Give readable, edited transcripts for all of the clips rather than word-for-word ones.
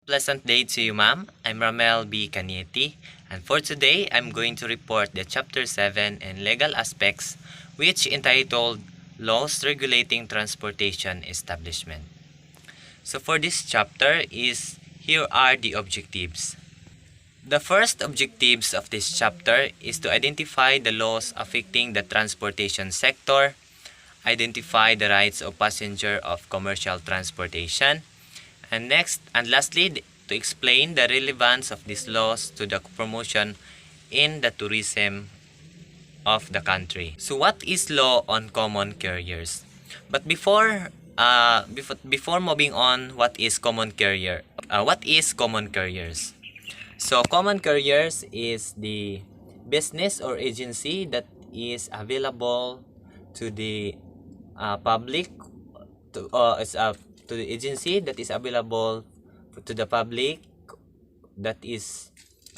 Pleasant day to you, ma'am. I'm Ramel B. Cañete, and for today, I'm going to report the Chapter 7 and Legal Aspects, which entitled Laws Regulating Transportation Establishment. So for this chapter here are the objectives. The first objectives of this chapter is to identify the laws affecting the transportation sector, identify the rights of passenger of commercial transportation, and lastly, to explain the relevance of these laws to the promotion in the tourism of the country. So what is law on common carriers? But before moving on, what is common carrier? What is common carriers? So common carriers is the business or agency that is available to the public to the agency that is available to the public that is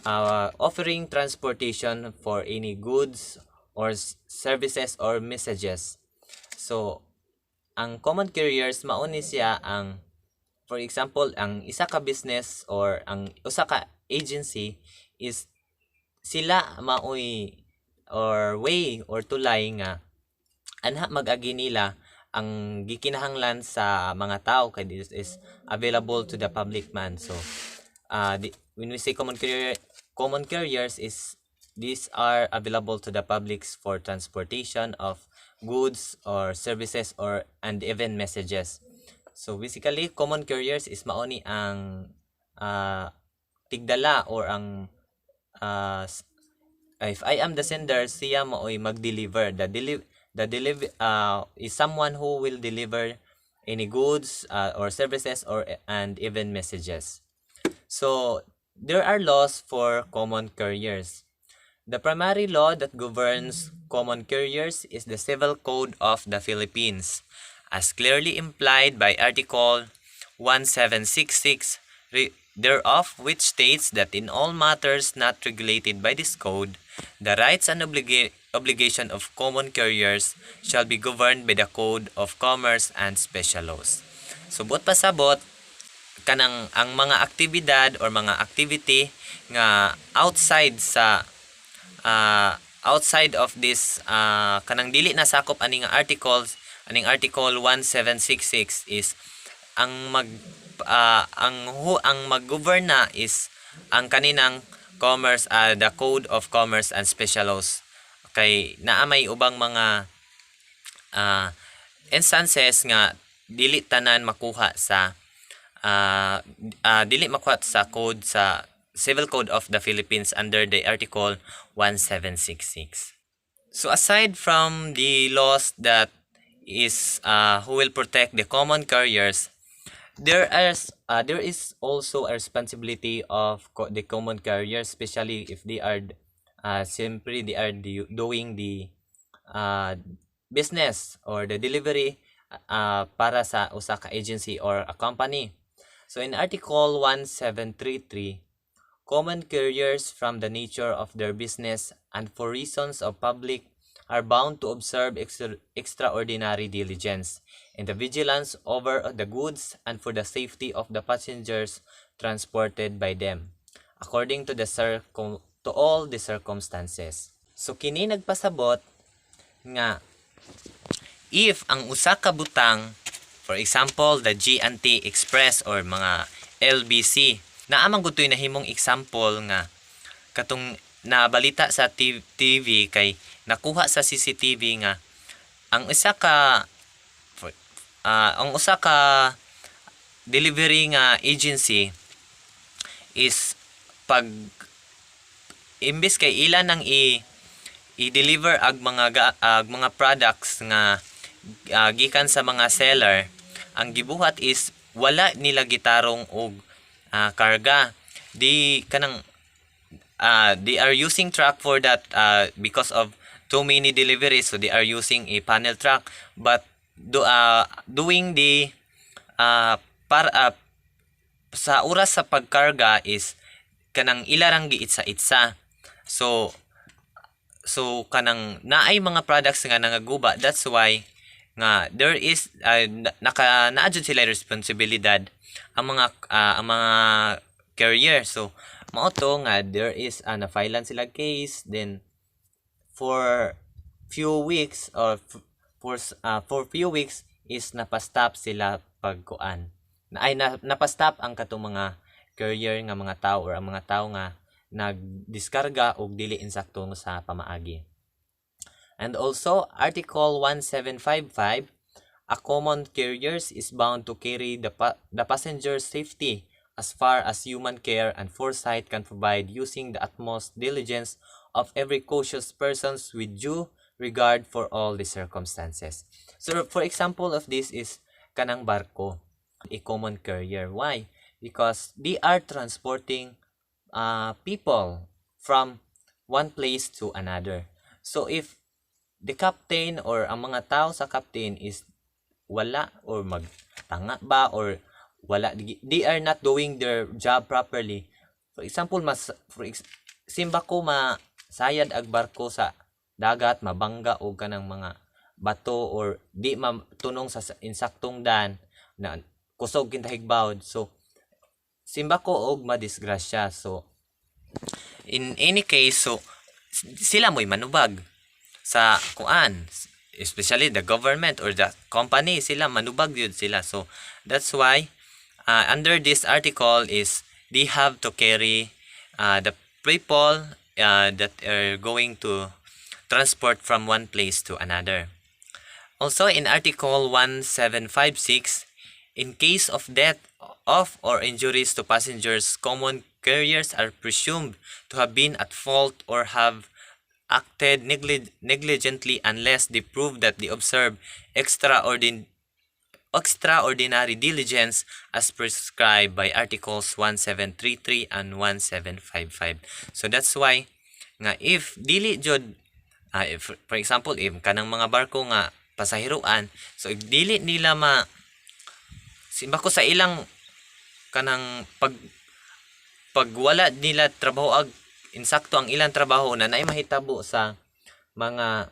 offering transportation for any goods or services or messages. So ang common carriers mauni siya ang, for example, ang isa ka business or ang usa ka agency is sila maoy or way or tulay nga anha mag-agi nila ang gikinahanglan sa mga tao kay this is available to the public man. So when we say common carriers is these are available to the publics for transportation of goods or services and even messages. So basically common carriers is mauni ang tigdala or ang if I am the sender, siya maoy mag-deliver. The deliver is someone who will deliver any goods or services and even messages. So there are laws for common carriers. The primary law that governs common carriers is the Civil Code of the Philippines, as clearly implied by Article 1766 thereof, which states that in all matters not regulated by this code, the rights and obligation of common carriers shall be governed by the Code of Commerce and special laws. So buot pasabot kanang ang mga aktibidad or mga activity nga outside of this kanang dili na sakop aning articles, aning Article 1766 is ang mag-govern na is ang kaninang commerce, the Code of Commerce and special laws. Kay naa may ubang mga instances nga dili tanan makuha sa code sa Civil Code of the Philippines under the Article 1766. So aside from the laws that is who will protect the common carriers, there is also a responsibility of the common carriers, especially if they are doing the business or the delivery para sa usa ka agency or a company. So in Article 1733, common carriers from the nature of their business and for reasons of public are bound to observe extraordinary diligence in the vigilance over the goods and for the safety of the passengers transported by them, according to all the circumstances. So kini nagpasabot nga if ang usa ka butang, for example, the G&T Express or mga LBC, naamang gutoy na himong example nga katong nabalita sa TV kay nakuha sa CCTV nga ang usa ka delivery nga agency is pag imbes kay ila nang i-deliver ag mga products nga gikan sa mga seller, ang gibuhat is wala nila gitarong og karga. They are using truck for that because of too many deliveries, so they are using a panel truck, but doing the sa oras sa pagkarga is kanang ilarang giitsa-itsa. So kanang naay mga products nga nangaguba, that's why nga there is naadjud sila responsibilidad ang mga carrier. So mao to nga there is na-filean sila case, then for few weeks or for few weeks is napastop sila pagkuan. Napastop ang katong mga carrier nga mga tao or ang mga tao nga nagdiskarga og dili insakto sa pamaagi. And also Article 1755, a common carriers is bound to carry the passenger's safety as far as human care and foresight can provide, using the utmost diligence of every cautious persons with due regard for all the circumstances. So for example of this is kanang barko, a common carrier. Why? Because they are transporting people from one place to another. So if the captain or ang mga tao sa captain is wala or magtanga ba or wala, they are not doing their job properly. For example, simba ko masayad ag barko sa dagat, mabangga og kanang mga bato or di matunong sa insaktong dan na kusog kintahigbawd. So simba ko og madisgrasya. So in any case, so sila mo'y manubag sa kuan, especially the government or the company, sila manubag yun sila. So that's why under this article is they have to carry the people that are going to transport from one place to another. Also in Article 1756, in case of death of or injuries to passengers, common carriers are presumed to have been at fault or have acted negligently unless they prove that they observe extraordinary diligence as prescribed by Articles 1733 and 1755. So that's why nga if dili jud for example if kanang mga barko nga pasahiruan, so if dili nila simba ko sa ilang kanang pag wala nila trabaho ag insakto ang ilang trabaho na naay mahitabo sa mga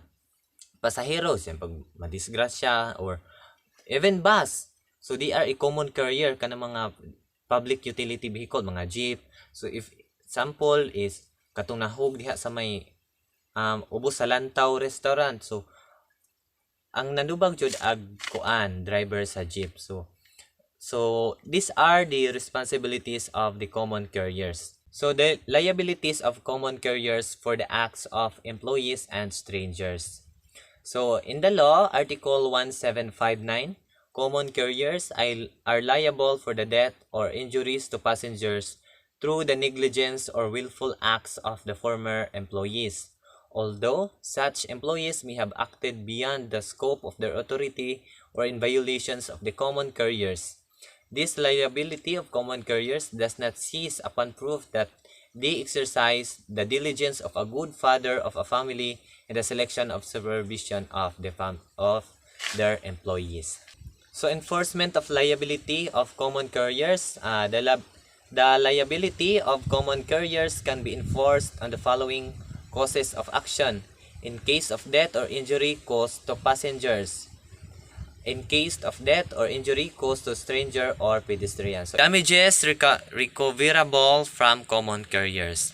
pasahero, pag madisgrasya or even bus. So they are a common carrier kanang mga public utility vehicle, mga jeep. So if sample is katong nahog diha sa may ubos sa Lantaw restaurant, so ang nanubag jud ag kuan driver sa jeep. So these are the responsibilities of the common carriers. So the liabilities of common carriers for the acts of employees and strangers. So in the law, Article 1759, common carriers are liable for the death or injuries to passengers through the negligence or willful acts of the former employees, although such employees may have acted beyond the scope of their authority or in violations of the common carriers. This liability of common carriers does not cease upon proof that they exercise the diligence of a good father of a family in the selection of supervision of their employees. So enforcement of liability of common carriers. The liability of common carriers can be enforced on the following causes of action: in case of death or injury caused to passengers, in case of death or injury caused to stranger or pedestrians. So, damages recoverable from common carriers.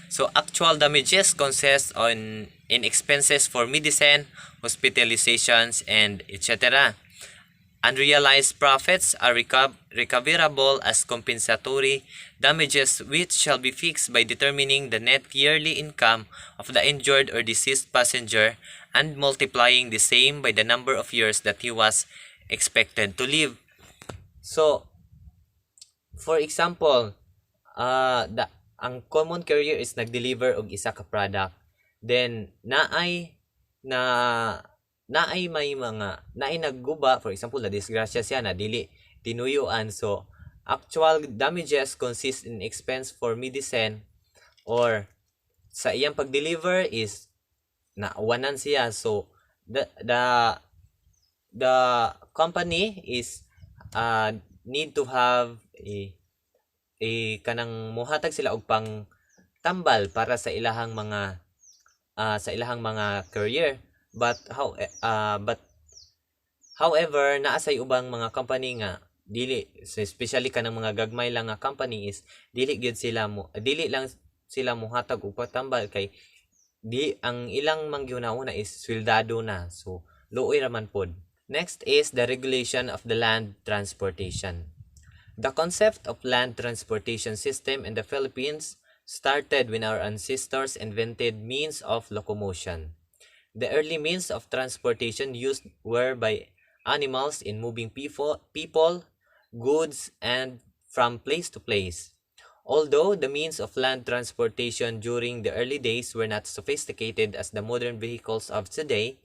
So actual damages consist in expenses for medicine, hospitalizations, and etc. Unrealized profits are recoverable as compensatory damages, which shall be fixed by determining the net yearly income of the injured or deceased passenger and multiplying the same by the number of years that he was expected to live. So, for example, ang common carrier is nag-deliver og isa ka product. Then naay nagguba, for example, na disgrasya siya na dili tinuyuan. So actual damages consist in expense for medicine or sa iyang pag-deliver is nawanan siya. So the company is need to have a kanang muhatag sila og pang tambal para sa ilahang mga career. But However, naasay ubang mga company nga dili, especially kanang mga gagmay lang nga company is dili lang sila mohatag og patambal kay di ang ilang manggihuna-una is sweldado na. So luoy raman pod. Next is the regulation of the land transportation. The concept of land transportation system in the Philippines started when our ancestors invented means of locomotion. The early means of transportation used were by animals in moving people, goods, and from place to place. Although the means of land transportation during the early days were not sophisticated as the modern vehicles of today,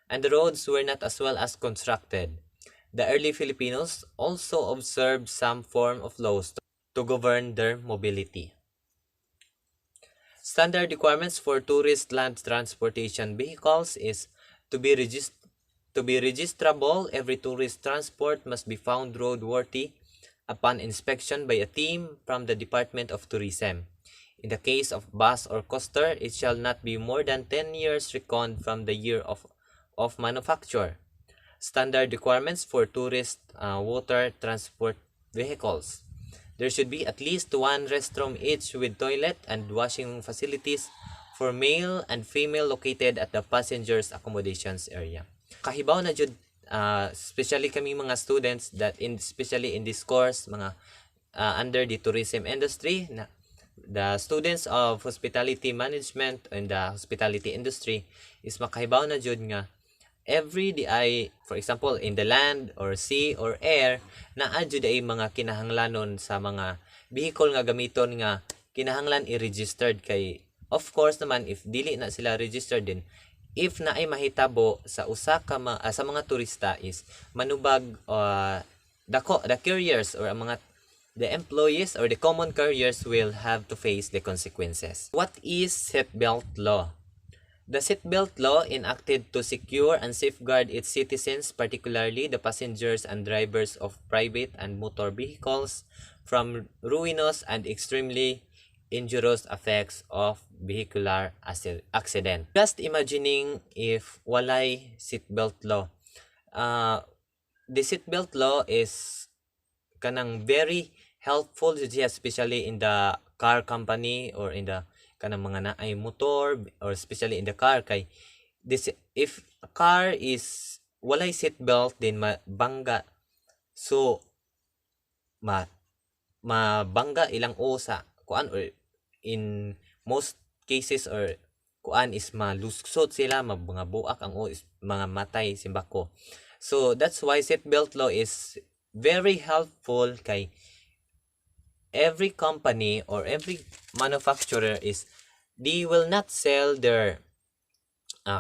and the roads were not as well as constructed, the early Filipinos also observed some form of laws to govern their mobility. Standard requirements for tourist land transportation vehicles is to be registrable. Every tourist transport must be found roadworthy upon inspection by a team from the Department of Tourism. In the case of bus or coaster, it shall not be more than 10 years reckoned from the year of manufacture. Standard requirements for tourist water transport vehicles. There should be at least one restroom each with toilet and washing facilities for male and female located at the passengers accommodations area. Kahibaw na jud especially kami mga students that especially in this course mga under the tourism industry na the students of hospitality management and the hospitality industry is makahibaw na jud nga every day, for example, in the land or sea or air, naa jud ay mga kinahanglanon sa mga vehicle nga gamiton nga kinahanglan i-registered kay of course naman if dili na sila registered din if na ay mahitabo sa usa ka sa mga turista is manubag the carriers or ang mga the employees or the common carriers will have to face the consequences. What is seatbelt law? The seatbelt law enacted to secure and safeguard its citizens, particularly the passengers and drivers of private and motor vehicles, from ruinous and extremely injurious effects of vehicular accident. Just imagining if walay seatbelt law. The seatbelt law is kanang very helpful especially in the car company or in the kanang mga naay motor or especially in the car kay this if a car is walay seat belt din mabangga so mabangga ilang usa kuan or in most cases or kuan is malusot sila mga buak ang mga matay simbako. So that's why seat belt law is very helpful kay every company or every manufacturer is they will not sell their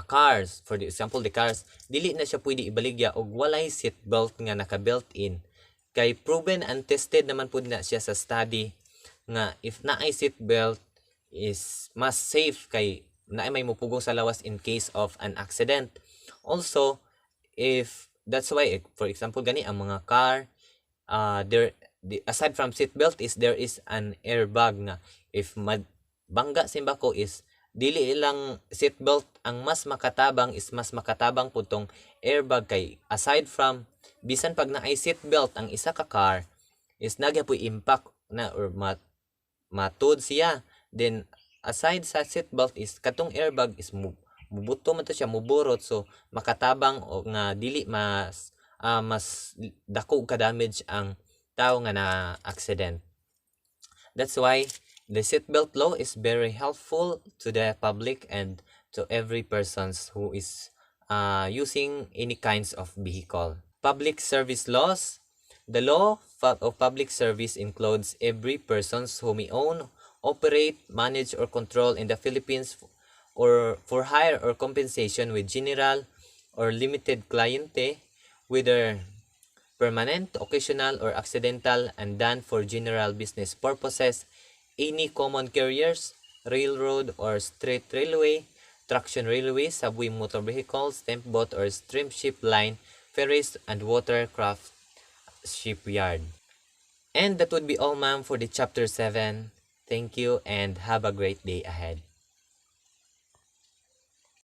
cars. For example, the cars dili na siya pwede ibaligya og walay seat belt nga naka built in kay proven and tested naman pud na siya sa study nga if naay seat belt is mas safe kay naay may mupugong sa lawas in case of an accident. Also, if that's why for example gani ang mga car aside from seat belt is there is an airbag nga if bangga simbako is dili ilang seat belt ang mas makatabang is mas makatabang putong airbag kay aside from bisan pag naay seat belt ang isa ka car is nagyapoy impact na or matud siya then aside sa seat belt is katong airbag is mubuto man to siya muburot so makatabang o nga dili mas dako ka damage ang tao nga na accident. That's why the seatbelt law is very helpful to the public and to every persons who is using any kinds of vehicle. Public service laws. The law of public service includes every persons who may own, operate, manage, or control in the Philippines or for hire or compensation with general or limited cliente, whether permanent, occasional, or accidental, and done for general business purposes, any common carriers, railroad or street railway, traction railway, subway motor vehicles, steamboat or steamship line, ferries, and watercraft shipyard. And that would be all, ma'am, for the chapter 7. Thank you and have a great day ahead.